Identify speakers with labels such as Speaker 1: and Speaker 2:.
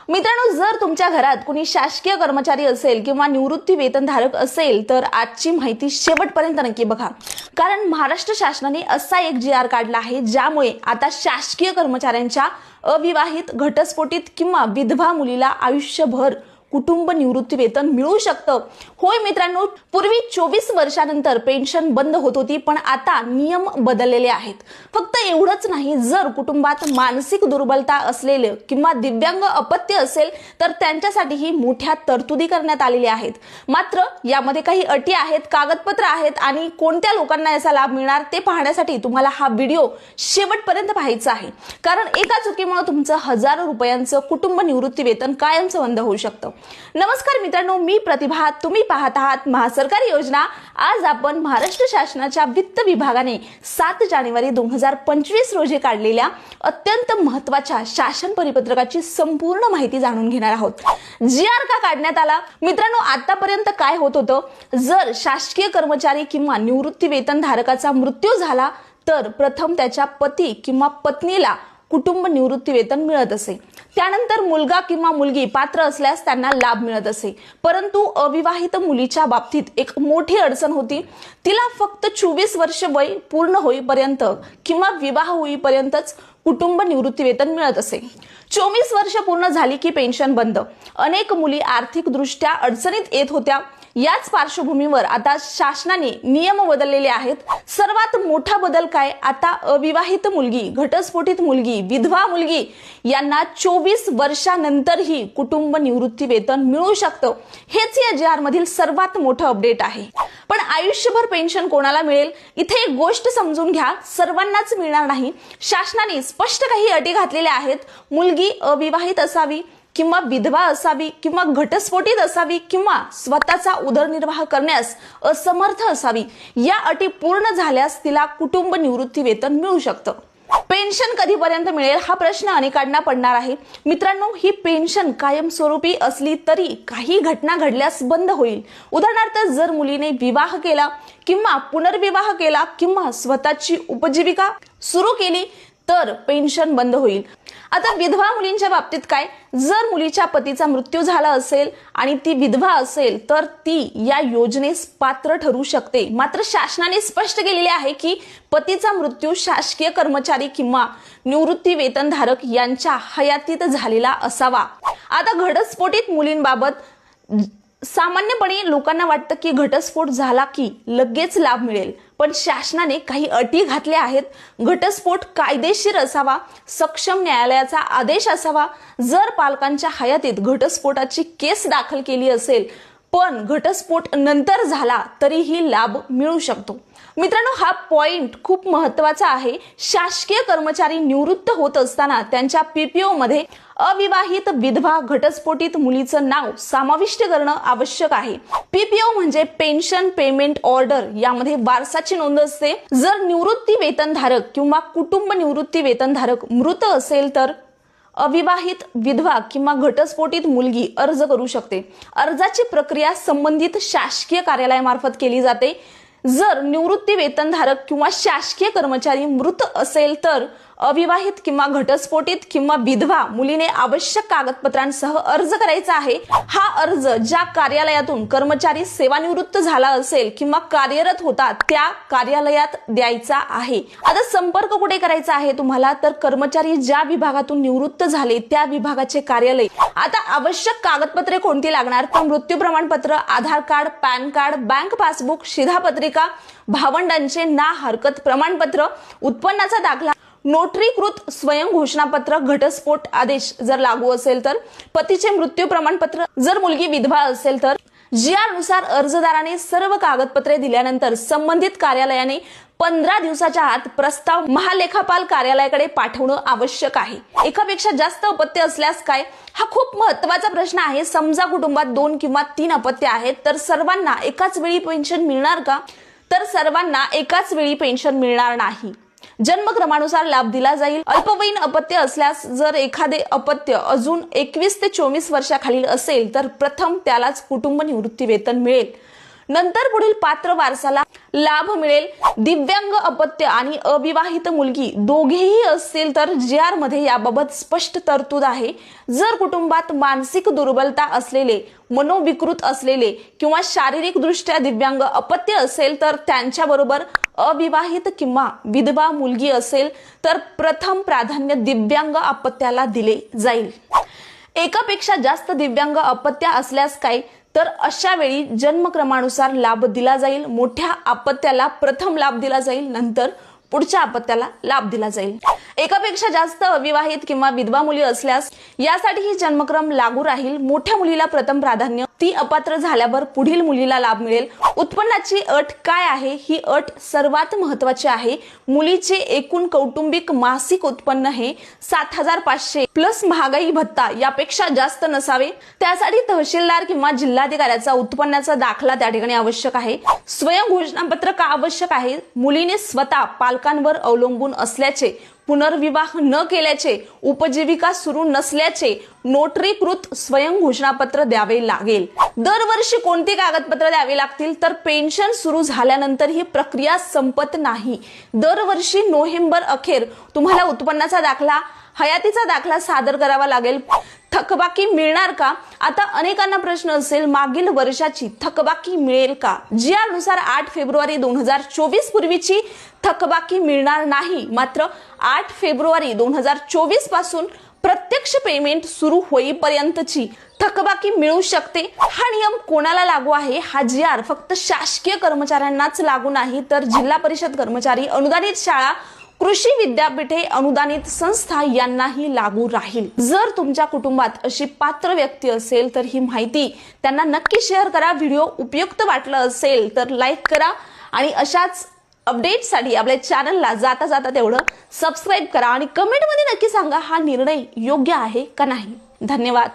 Speaker 1: मित्रांनो, जर तुमच्या घरात कुणी शासकीय कर्मचारी असेल किंवा निवृत्ती वेतनधारक असेल तर आजची माहिती शेवटपर्यंत नक्की बघा, कारण महाराष्ट्र शासनाने असा एक जी.आर. काढला आहे ज्यामुळे आता शासकीय कर्मचाऱ्यांच्या अविवाहित, घटस्फोटित किंवा विधवा मुलीला आयुष्यभर कुटुंब निवृत्ती वेतन मिळू शकतं। होय मित्रांनो, पूर्वी 24 वर्षानंतर पेन्शन बंद होत होती, पण आता नियम बदललेले आहेत। फक्त एवढंच नाही, जर कुटुंबात मानसिक दुर्बलता असलेले किंवा दिव्यांग अपत्य असेल तर त्यांच्यासाठीही मोठ्या तरतुदी करण्यात आलेल्या आहेत। मात्र यामध्ये काही अटी आहेत, कागदपत्र आहेत आणि कोणत्या लोकांना याचा लाभ मिळणार ते पाहण्यासाठी तुम्हाला हा व्हिडिओ शेवटपर्यंत पाहायचा आहे, कारण एका चुकीमुळे तुमचं हजारो रुपयांचं कुटुंब निवृत्ती वेतन कायमचं बंद होऊ शकतं। नमस्कार मित्रांनो, मी प्रतिभा, तुम्ही पाहत आहात महासरकारी योजना। आज आपण महाराष्ट्र शासनाच्या वित्त विभागाने 7 जानेवारी 2025 रोजी काढलेल्या अत्यंत महत्त्वाच्या शासन परिपत्रकाची संपूर्ण माहिती जाणून घेणार आहोत। जी.आर. का काढण्यात आला? मित्रांनो, आतापर्यंत काय होत होतं, जर शासकीय कर्मचारी किंवा निवृत्ती वेतनधारकाचा मृत्यू झाला तर प्रथम त्याच्या पती किंवा पत्नीला कुटुंब निवृत्ती वेतन मिळत असे, त्यानंतर मुलगा किंवा मुलगी पात्र असल्यास त्यांना लाभ मिळत असे। परंतु अविवाहित मुलीच्या बाबतीत एक मोठी अडचण होती, तिला फक्त 24 वर्ष वय पूर्ण होईपर्यंत किंवा विवाह होईपर्यंतच कुटुंब निवृत्ती वेतन मिळत असे। 24 वर्ष पूर्ण झाली की पेन्शन बंद। अनेक मुली आर्थिकदृष्ट्या अडचणीत येत होत्या। याच पार्श्वभूमीवर आता शासनाने नियम बदललेले आहेत। सर्वात मोठा बदल काय, आता अविवाहित मुलगी, घटस्फोटित मुलगी, विधवा मुलगी यांना 24 वर्षानंतरही कुटुंब निवृत्ती वेतन मिळू शकतं। हेच या जी.आर. मधील सर्वात मोठं अपडेट आहे। पण आयुष्यभर पेन्शन कोणाला मिळेल? इथे एक गोष्ट समजून घ्या, सर्वांनाच मिळणार नाही। शासनाने स्पष्ट काही अटी घातलेल्या आहेत। मुलगी अविवाहित असावी किंवा विधवा असावी किंवा घटस्फोटित असावी किंवा स्वतःचा उदरनिर्वाह करण्यास असमर्थ असावी। या अटी पूर्ण झाल्यास तिला कुटुंब निवृत्ती वेतन मिळू शकतं। पेन्शन कधीपर्यंत मिळेल हा प्रश्न अनेकांना पडणार आहे। मित्रांनो, ही पेन्शन कायमस्वरूपी असली तरी काही घटना घडल्यास बंद होईल। उदाहरणार्थ, जर मुलीने विवाह केला किंवा पुनर्विवाह केला किंवा स्वतःची उपजीविका सुरू केली तर पेन्शन बंद होईल। आता विधवा मुलींच्या बाबतीत काय, जर मुलीच्या पतीचा मृत्यू झाला असेल आणि ती विधवा असेल तर ती या योजनेस पात्र ठरू शकते। मात्र शासनाने स्पष्ट केलेले आहे की पतीचा मृत्यू शासकीय कर्मचारी किंवा निवृत्ती वेतनधारक यांच्या हयातीत झालेला असावा। आता घटस्फोटित मुलींबाबत सामान्यपणे लोकांना वाटतं की घटस्फोट झाला की लगेच लाभ मिळेल, पण शासनाने काही अटी घातल्या आहेत। घटस्फोट कायदेशीर असावा, सक्षम न्यायालयाचा आदेश असावा, जर पालकांच्या हयातीत घटस्फोटाची केस दाखल केली असेल पण घटस्फोट नंतर झाला तरीही लाभ मिळू शकतो। मित्रांनो, हा पॉइंट खूप महत्त्वाचा आहे। शासकीय कर्मचारी निवृत्त होत असताना त्यांच्या पीपीओ मध्ये अविवाहित, विधवा, घटस्फोटित मुलीचं नाव समाविष्ट करणं आवश्यक आहे। पीपीओ म्हणजे पेन्शन पेमेंट ऑर्डर, यामध्ये वारसाची नोंद असते। जर निवृत्ती वेतनधारक किंवा कुटुंब निवृत्ती वेतनधारक मृत असेल तर अविवाहित, विधवा किंवा घटस्फोटित मुलगी अर्ज करू शकते। अर्जाची प्रक्रिया संबंधित शासकीय कार्यालयामार्फत केली जाते। जर निवृत्ती वेतनधारक किंवा शासकीय कर्मचारी मृत असेल तर अविवाहित किंवा घटस्फोटित किंवा विधवा मुलीने आवश्यक कागदपत्रांसह अर्ज करायचा आहे। हा अर्ज ज्या कार्यालयातून कर्मचारी सेवानिवृत्त झाला असेल किंवा कार्यरत होता त्या कार्यालयात द्यायचा आहे। आता संपर्क कुठे करायचा आहे तुम्हाला, तर कर्मचारी ज्या विभागातून निवृत्त झाले त्या विभागाचे कार्यालय। आता आवश्यक कागदपत्रे कोणती लागणार, तर मृत्यू प्रमाणपत्र, Aadhaar card, PAN card, bank passbook, शिधापत्रिका, भावंडांचे ना हरकत प्रमाणपत्र, उत्पन्नाचा दाखला, नोटरीकृत स्वयं घोषणापत्र, घटस्फोट आदेश जर लागू असेल तर, पतीचे मृत्यू प्रमाणपत्र, जर मुलगी विधवा असेल तर। जी.आर. नुसार अर्जदाराने सर्व कागदपत्रे दिल्यानंतर संबंधित कार्यालयाने 15 दिवसाच्या आत प्रस्ताव महालेखापाल कार्यालयाकडे पाठवणं आवश्यक आहे। एकापेक्षा जास्त अपत्य असल्यास काय, हा खूप महत्त्वाचा प्रश्न आहे। समजा कुटुंबात 2 किंवा 3 अपत्य आहेत तर सर्वांना एकाच वेळी पेन्शन मिळणार का, तर सर्वांना एकाच वेळी पेन्शन मिळणार नाही। जन्मक्रमानुसार लाभ दिला जाईल। अल्पवयीन अपत्य असल्यास जर एखादे अपत्य अजून 21 ते 24 वर्षाखालील असेल तर प्रथम त्यालाच कुटुंब निवृत्ती वेतन मिळेल। नंतर पुढील पात्र वारसाला लाभ मिळेल. दिव्यांग, अपत्य आणि अविवाहित मुलगी दोघेही असतील तर JR मध्ये याबाबत स्पष्ट तरतूद आहे. जर कुटुंबात मानसिक दुर्बलता असलेले, मनोविकृत असलेले किंवा शारीरिक दृष्ट्या दिव्यांग अपत्य असेल तर त्यांच्याबरोबर अविवाहित किंवा विधवा मुलगी असेल तर प्रथम प्राधान्य दिव्यांग अपत्याला दिले जाईल. एकापेक्षा जास्त दिव्यांग अपत्य असल्यास काय तर अशा वेळी जन्मक्रमानुसार लाभ दिला जाईल. मोठ्या अपत्याला प्रथम लाभ दिला जाईल, नंतर पुढच्या अपत्याला लाभ दिला जाईल. एकापेक्षा जास्त अविवाहित किंवा विधवा मुली असल्यास यासाठीही जन्मक्रम लागू राहील. मोठ्या मुलीला प्रथम प्राधान्य, ती अपात्र झाल्यावर पुढील मुलीला लाभ मिळेल. उत्पन्नाची अट काय आहे? ही अट सर्वात महत्वाची आहे. मुलीचे एकूण कौटुंबिक मासिक उत्पन्न हे 7,500 प्लस महागाई भत्ता यापेक्षा जास्त नसावे. त्यासाठी तहसीलदार किंवा जिल्हाधिकाऱ्याचा उत्पन्नाचा दाखला त्या ठिकाणी आवश्यक आहे. स्वयं घोषणापत्र का आवश्यक आहे? मुलीने स्वतः पालकांवर अवलंबून असल्याचे, पुनर्विवाह न केल्याचे, उपजीविका सुरू नसल्याचे नोटरीकृत स्वयं घोषणापत्र द्यावे लागेल. दरवर्षी कोणती कागदपत्र द्यावी लागतील तर पेन्शन सुरू झाल्यानंतर ही प्रक्रिया संपत नाही. दरवर्षी नोव्हेंबर अखेर तुम्हाला उत्पन्नाचा दाखला, हयातीचा दाखला सादर करावा लागेल. थकबाकी मिळणार का? आता अनेकांना प्रश्न असेल, मागील वर्षाची थकबाकी मिळेल का? JR नुसार 8 फेब्रुवारी 2024 पूर्वीची थकबाकी मिळणार नाही. मात्र 8 फेब्रुवारी 2024 पासून प्रत्यक्ष पेमेंट सुरू होईपर्यंतची थकबाकी मिळू शकते. हा नियम कोणाला लागू आहे? हा JR फक्त शासकीय कर्मचाऱ्यांनाच लागू नाही तर जिल्हा परिषद कर्मचारी, अनुदानित शाळा, कृषी विद्यापीठे, अनुदानित संस्था यांनाही लागू राहील. जर तुमच्या कुटुंबात अशी पात्र व्यक्ती असेल तर ही माहिती त्यांना नक्की शेअर करा. व्हिडिओ उपयुक्त वाटला असेल तर लाईक करा आणि अशाच अपडेटसाठी आपल्या चॅनलला जाता जाता तेवढं सबस्क्राईब करा आणि कमेंटमध्ये नक्की सांगा हा निर्णय योग्य आहे का नाही. धन्यवाद.